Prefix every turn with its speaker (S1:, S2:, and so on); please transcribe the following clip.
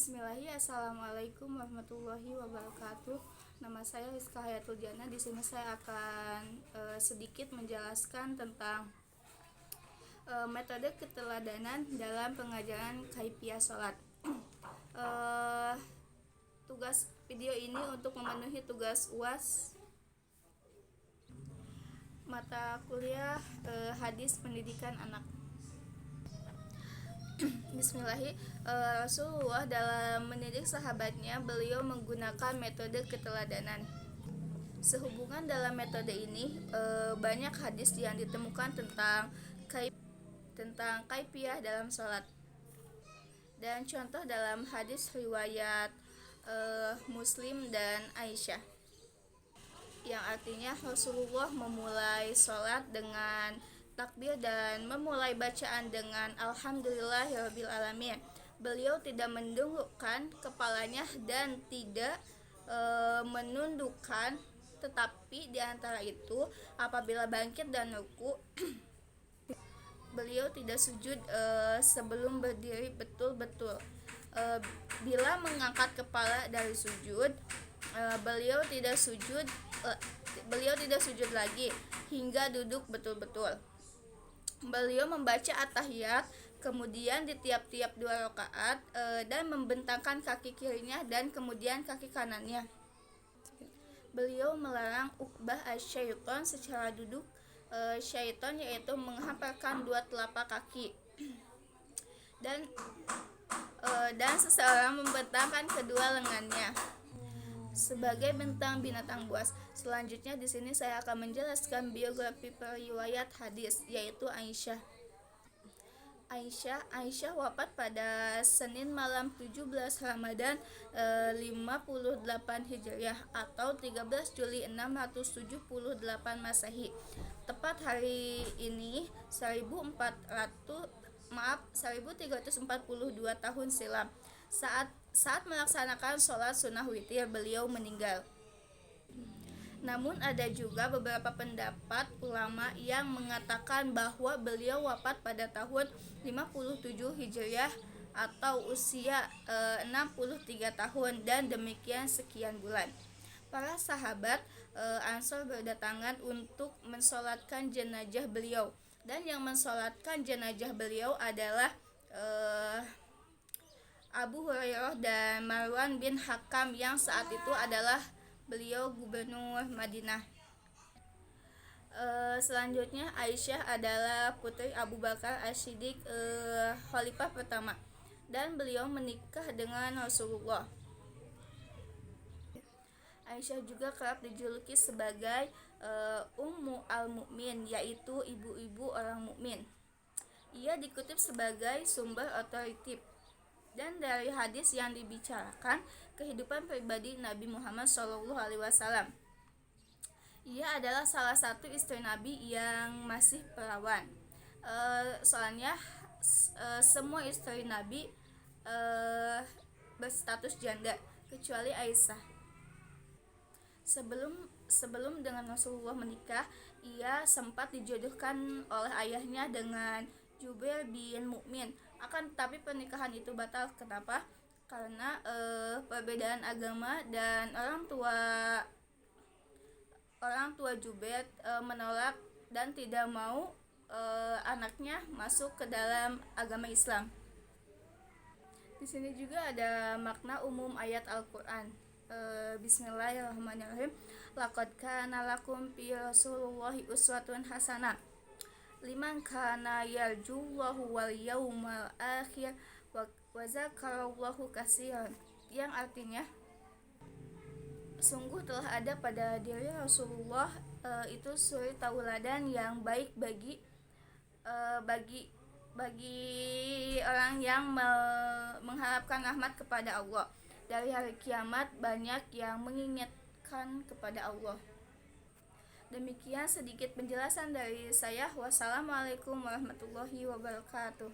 S1: Bismillahirrahmanirrahim. Assalamualaikum warahmatullahi wabarakatuh. Nama saya Rizka Hayatul Jana. Di sini saya akan sedikit menjelaskan tentang metode keteladanan dalam pengajaran kaifiah sholat. Tugas video ini untuk memenuhi tugas UAS mata kuliah hadis pendidikan anak. Bismillahirrahmanirrahim. Rasulullah dalam mendidik sahabatnya, beliau menggunakan metode keteladanan. Sehubungan dalam metode ini, banyak hadis yang ditemukan tentang kaifiah dalam sholat. Dan contoh dalam hadis riwayat Muslim dan Aisyah, yang artinya Rasulullah memulai sholat dengan takbir dan memulai bacaan dengan Alhamdulillahirabbil alamin. Beliau tidak mendungukkan kepalanya dan tidak menundukkan, tetapi di antara itu apabila bangkit dan ruku beliau tidak sujud sebelum berdiri betul-betul. Bila mengangkat kepala dari sujud, beliau tidak sujud lagi hingga duduk betul-betul. Beliau membaca at-tahiyat, kemudian di tiap-tiap 2 rakaat dan membentangkan kaki kirinya dan kemudian kaki kanannya. Beliau melarang ukbah asyaiton secara duduk. Syaiton yaitu menghamparkan 2 telapak kaki dan seseorang membentangkan kedua lengannya sebagai bentang binatang buas. Selanjutnya di sini saya akan menjelaskan biografi periwayat hadis, yaitu Aisyah. Aisyah wafat pada Senin malam 17 Ramadan 58 Hijriah atau 13 Juli 678 Masehi. Tepat hari ini 1342 tahun silam. Saat melaksanakan sholat sunnah witir, beliau meninggal. Namun ada juga beberapa pendapat ulama yang mengatakan bahwa beliau wafat pada tahun 57 Hijriah atau usia 63 tahun dan demikian sekian bulan. Para sahabat Ansor berdatangan untuk mensolatkan jenazah beliau, dan yang mensolatkan jenazah beliau adalah Abu Hurairah dan Marwan bin Hakam yang saat itu adalah beliau gubernur Madinah. Selanjutnya Aisyah adalah putri Abu Bakar As-Siddiq, khalifah pertama, dan beliau menikah dengan Rasulullah. Aisyah juga kerap dijuluki sebagai Ummu al-Mu'min, yaitu ibu-ibu orang mukmin. Ia dikutip sebagai sumber otoritatif dan dari hadis yang dibicarakan kehidupan pribadi Nabi Muhammad SAW. Ia adalah salah satu istri Nabi yang masih perawan. Soalnya semua istri Nabi berstatus janda kecuali Aisyah. Sebelum dengan Rasulullah menikah, ia sempat dijodohkan oleh ayahnya dengan Jubair bin Mukmin. Akan tetapi pernikahan itu batal. Kenapa? Karena perbedaan agama, dan orang tua Jubair menolak dan tidak mau anaknya masuk ke dalam agama Islam. Di sini juga ada makna umum ayat Al-Qur'an. Bismillahirrahmanirrahim. Laqad kana lakum fi Rasulillahi uswatun hasanah liman kana yarjullaha wal yaumal akhir wa zakarallahu katsiran, yang artinya sungguh telah ada pada diri Rasulullah itu suri tauladan yang baik bagi orang yang mengharapkan rahmat kepada Allah. Dari hari kiamat banyak yang mengingatkan kepada Allah. Demikian sedikit penjelasan dari saya. Wassalamualaikum warahmatullahi wabarakatuh.